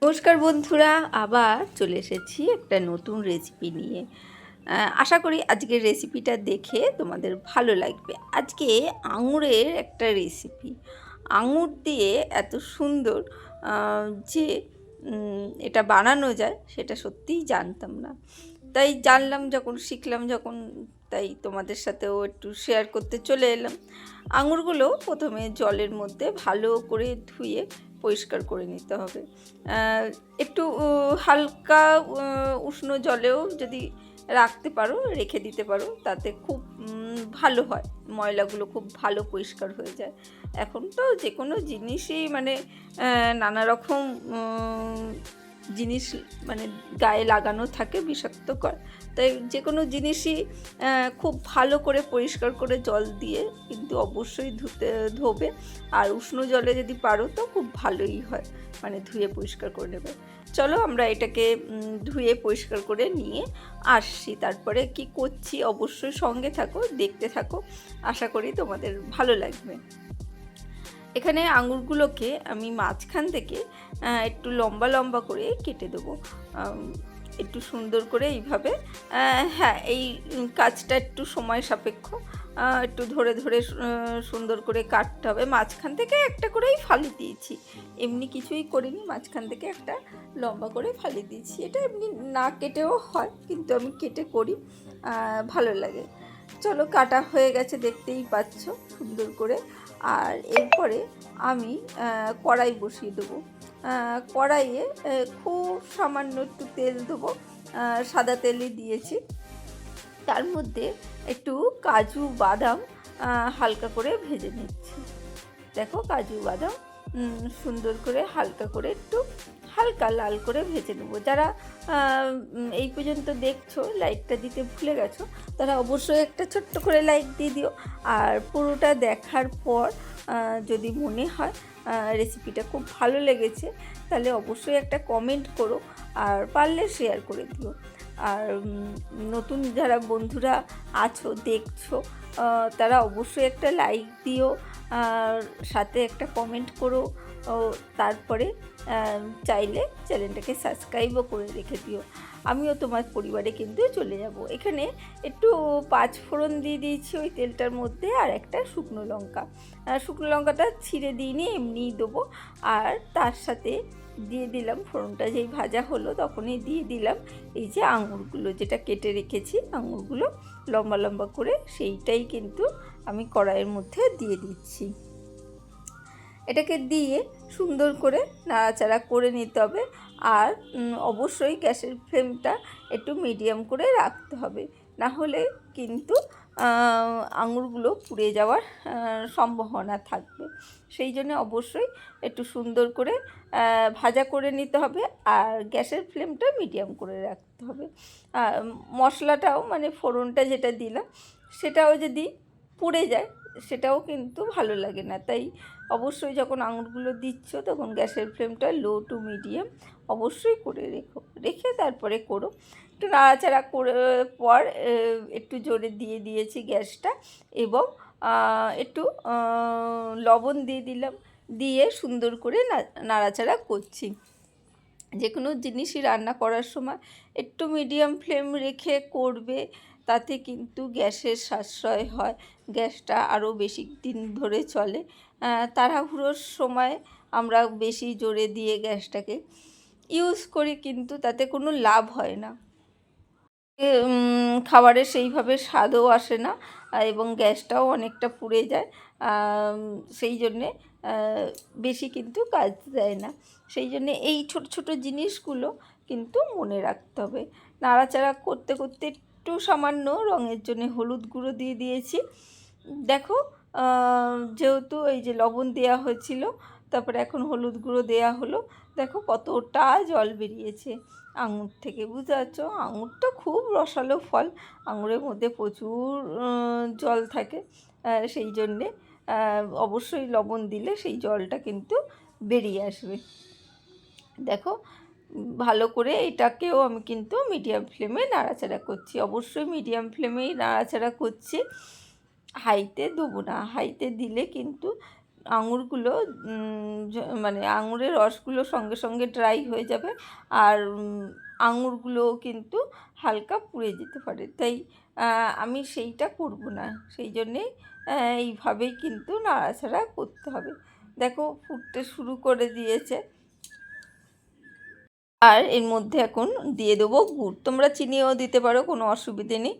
নমস্কার বন্ধুরা, আবার চলে এসেছি একটা নতুন রেসিপি নিয়ে। আশা করি আজকের রেসিপিটা দেখে তোমাদের ভালো লাগবে। আজকে আঙুরের একটা রেসিপি। আঙুর দিয়ে এত সুন্দর যে এটা বানানো যায় সেটা সত্যিই জানতাম না। তাই জানলাম যখন, শিখলাম যখন, তাই তোমাদের সাথেও একটু শেয়ার করতে চলে এলাম। আঙুরগুলো প্রথমে জলের মধ্যে ভালো করে ধুয়ে পরিষ্কার করে নিতে হবে। একটু হালকা উষ্ণ জলেও যদি রাখতে পারো, রেখে দিতে পারো, তাতে খুব ভালো হয়। ময়লাগুলো খুব ভালো পরিষ্কার হয়ে যায়। এখন তো যে কোনো জিনিসই মানে নানা রকম জিনিস মানে গায়ে লাগানো থাকে বিষাক্তকর, তাই যে কোনো জিনিসই খুব ভালো করে পরিষ্কার করে জল দিয়ে কিন্তু অবশ্যই ধোবে। আর উষ্ণ জলে যদি পারো তো খুব ভালোই হয়, মানে ধুয়ে পরিষ্কার করে নেবে। চলো আমরা এটাকে ধুয়ে পরিষ্কার করে নিয়ে আসছি, তারপরে কি করছি অবশ্যই সঙ্গে থাকো, দেখতে থাকো, আশা করি তোমাদের ভালো লাগবে। এখানে আঙুরগুলোকে আমি মাঝখান থেকে একটু লম্বা লম্বা করে কেটে দেবো, একটু সুন্দর করে এইভাবে। হ্যাঁ, এই কাজটা একটু সময় সাপেক্ষ, একটু ধরে ধরে সুন্দর করে কাটতে হবে। মাঝখান থেকে একটা করেই ফালি দিয়েছি, এমনি কিছুই করিনি, মাঝখান থেকে একটা লম্বা করে ফালি দিয়েছি। এটা এমনি না কেটেও হয়, কিন্তু আমি কেটে করি, ভালো লাগে। চলো, কাটা হয়ে গেছে, দেখতেই পাচ্ছ সুন্দর করে। আর এরপরে আমি কড়াই বসিয়ে দেবো। কড়াইয়ে খুব সামান্য একটু তেল দেবো, সাদা তেলই দিয়েছি। তার মধ্যে একটু কাজু বাদাম হালকা করে ভেজে নিচ্ছি। দেখো, কাজু বাদাম সুন্দর করে হালকা করে একটু হালকা লাল করে ভেজে নেবো। যারা এই পর্যন্ত দেখছো, লাইকটা দিতে ভুলে গেছো, তারা অবশ্যই একটা ছোট্ট করে লাইক দিয়ে দিও। আর পুরোটা দেখার পর যদি মনে হয় রেসিপিটা খুব ভালো লেগেছে, তাহলে অবশ্যই একটা কমেন্ট করো, আর পারলে শেয়ার করে দিও। আর নতুন যারা বন্ধুরা আছো, দেখছো, তারা অবশ্যই একটা লাইক দিও, আর সাথে একটা কমেন্ট করো। তারপরে চাইলে চ্যানেলটাকে সাবস্ক্রাইবও করে রেখে দিও। আমিও তোমার পরিবারে কিন্তু চলে যাব। এখানে একটু 5 ফোড়ন দিয়ে দিয়েছি ওই তেলটার মধ্যে, আর একটা শুকনো লঙ্কা। শুকনো লঙ্কাটা ছিঁড়ে দিইনি, এমনিই দেবো। আর তার সাথে দিয়ে দিলাম, ফোড়নটা যেই ভাজা হলো তখনই দিয়ে দিলাম এই যে আঙুরগুলো, যেটা কেটে রেখেছি আঙুরগুলো লম্বা লম্বা করে, সেইটাই কিন্তু আমি কড়াইয়ের মধ্যে দিয়ে দিচ্ছি। এটাকে দিয়ে সুন্দর করে নাড়াচাড়া করে নিতে হবে। আর অবশ্যই গ্যাসের ফ্লেমটা একটু মিডিয়াম করে রাখতে হবে, না হলে কিন্তু আঙুরগুলো পুড়ে যাওয়ার সম্ভাবনা থাকবে। সেই জন্য অবশ্যই একটু সুন্দর করে ভাজা করে নিতে হবে, আর গ্যাসের ফ্লেমটা মিডিয়াম করে রাখতে হবে। মশলাটাও মানে ফোড়নটা যেটা দিলাম সেটাও যদি পুড়ে যায় সেটাও কিন্তু ভালো লাগে না। তাই অবশ্যই যখন আঙুরগুলো দিচ্ছ তখন গ্যাসের ফ্লেমটা লো টু মিডিয়াম অবশ্যই করে রেখে তারপরে করো। একটু নাড়াচাড়া করে পর একটু জোরে দিয়ে দিয়েছি গ্যাসটা, এবং একটু লবণ দিয়ে দিলাম, দিয়ে সুন্দর করে নাড়াচাড়া করছি। যে কোনো জিনিসই রান্না করার সময় একটু মিডিয়াম ফ্লেম রেখে করবে, তাতে কিন্তু গ্যাসের সাশ্রয় হয়, গ্যাসটা আরও বেশি দিন ধরে চলে। তাড়াহুড়োর সময় আমরা বেশি জোরে দিয়ে গ্যাসটাকে ইউজ করি, কিন্তু তাতে কোনো লাভ হয় না, খাবারের সেইভাবে স্বাদও আসে না, এবং গ্যাসটাও অনেকটা পুড়ে যায়। সেই জন্যে বেশি কিন্তু কাজ দেয় না। সেই জন্যে এই ছোট ছোট জিনিসগুলো কিন্তু মনে রাখতে হবে। নাড়াচাড়া করতে করতে একটু সামান্য রঙের জন্য হলুদ গুঁড়ো দিয়ে দিয়েছি। দেখো, যেহেতু এই যে লবণ দেওয়া হয়েছিল, তারপরে এখন হলুদ গুঁড়ো দেওয়া হলো, দেখো কতটা জল বেরিয়েছে আঙুর থেকে। বুঝতে পারছো, আঙুরটা খুব রসালো ফল, আঙুরের মধ্যে প্রচুর জল থাকে। সেই জন্যে অবশ্যই লবণ দিলে সেই জলটা কিন্তু বেরিয়ে আসবে। দেখো, ভালো করে এটাকেও আমি কিন্তু মিডিয়াম ফ্লেমে নাড়াচাড়া করছি, অবশ্যই মিডিয়াম ফ্লেমেই নাড়াচাড়া করছি, হাইতে দেবো না। হাইতে দিলে কিন্তু আঙুরগুলো মানে আঙুরের রসগুলো সঙ্গে সঙ্গে ড্রাই হয়ে যাবে, আর আঙুরগুলোও কিন্তু হালকা পুড়ে যেতে পারে। তাই আমি সেইটা করব না, সেই জন্যেই এইভাবেই কিন্তু নাড়াচাড়া করতে হবে। দেখো ফুটতে শুরু করে দিয়েছে, আর এর মধ্যে এখন দিয়ে দেবো গুড়। তোমরা চিনিও দিতে পারো, কোনো অসুবিধে নেই।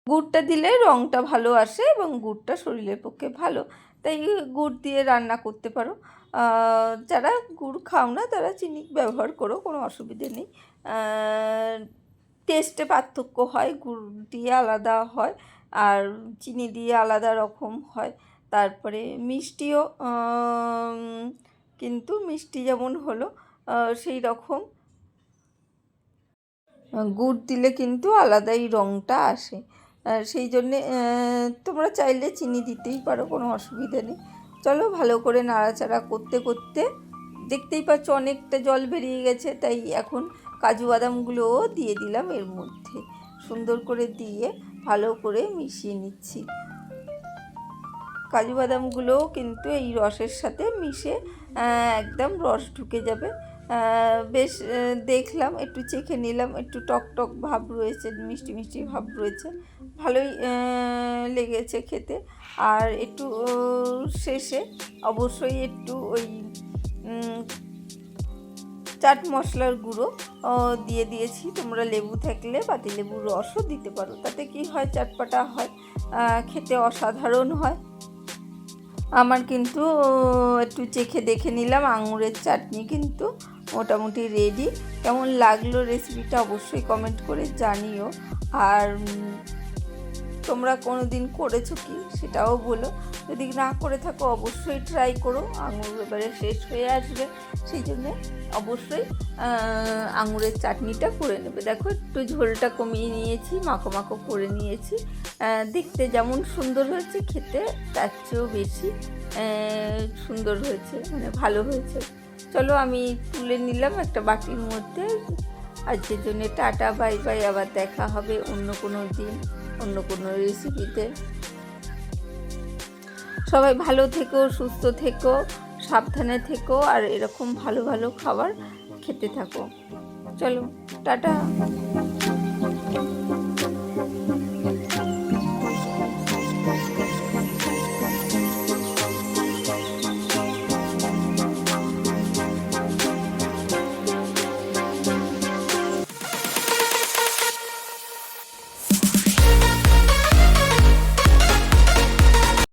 গুড়টা দিলে রঙটা ভালো আসে এবং গুড়টা শরীরের পক্ষে ভালো, তাই গুড় দিয়ে রান্না করতে পারো। যারা গুড় খাও না তারা চিনি ব্যবহার করো, কোনো অসুবিধে নেই। টেস্টে পার্থক্য হয়, গুড় দিয়ে আলাদা হয় আর চিনি দিয়ে আলাদা রকম হয়। তারপরে মিষ্টিও কিন্তু মিষ্টি যেমন হলো সেই রকম গুড় দিলে কিন্তু আলাদাই রঙটা আসে। সেই জন্যে তোমরা চাইলে চিনি দিতেই পারো, কোনো অসুবিধে নেই। চলো ভালো করে নাড়াচাড়া করতে করতে দেখতেই পাচ্ছ অনেকটা জল বেরিয়ে গেছে, তাই এখন কাজু বাদামগুলোও দিয়ে দিলাম এর মধ্যে। সুন্দর করে দিয়ে ভালো করে মিশিয়ে নিচ্ছি। কাজু বাদামগুলোও কিন্তু এই রসের সাথে মিশে একদম রস ঢুকে যাবে। বেশ দেখলাম, একটু চেখে নিলাম, একটু টক টক ভাব রয়েছে, মিষ্টি মিষ্টি ভাব রয়েছে, ভালোই লেগেছে খেতে। আর একটু শেষে অবশ্যই একটু ওই চাট মশলার গুঁড়ো দিয়ে দিয়েছি। তোমরা লেবু থাকলে পাতিলেবুর রসও দিতে পারো, তাতে কি হয় চাটপাটা হয়, খেতে অসাধারণ হয়। আমার কিন্তু একটু চেখে দেখে নিলাম, আঙুরের চাটনি কিন্তু মোটামুটি রেডি। কেমন লাগলো রেসিপিটা অবশ্যই কমেন্ট করে জানিও। আর তোমরা কোনো দিন করেছো কি সেটাও বলো, যদি না করে থাকো অবশ্যই ট্রাই করো। আঙুর এবারে শেষ হয়ে আসবে, সেই জন্যে অবশ্যই আঙুরের চাটনিটা করে নেবে। দেখো একটু ঝোলটা কমিয়ে নিয়েছি, মাখো মাখো করে নিয়েছি। দেখতে যেমন সুন্দর হয়েছে, খেতে তার চেয়েও বেশি সুন্দর হয়েছে, মানে ভালো হয়েছে। চলো আমি তুলে নিলাম একটা বাটির মধ্যে। আজকের জন্য টাটা, বাই বাই। আবার দেখা হবে অন্য কোনো দিন, অন্য কোনো রেসিপিতে। সবাই ভালো থেকো, সুস্থ থেকো, সাবধানে থেকো, আর এরকম ভালো ভালো খাবার খেতে থাকো। চলো টাটা।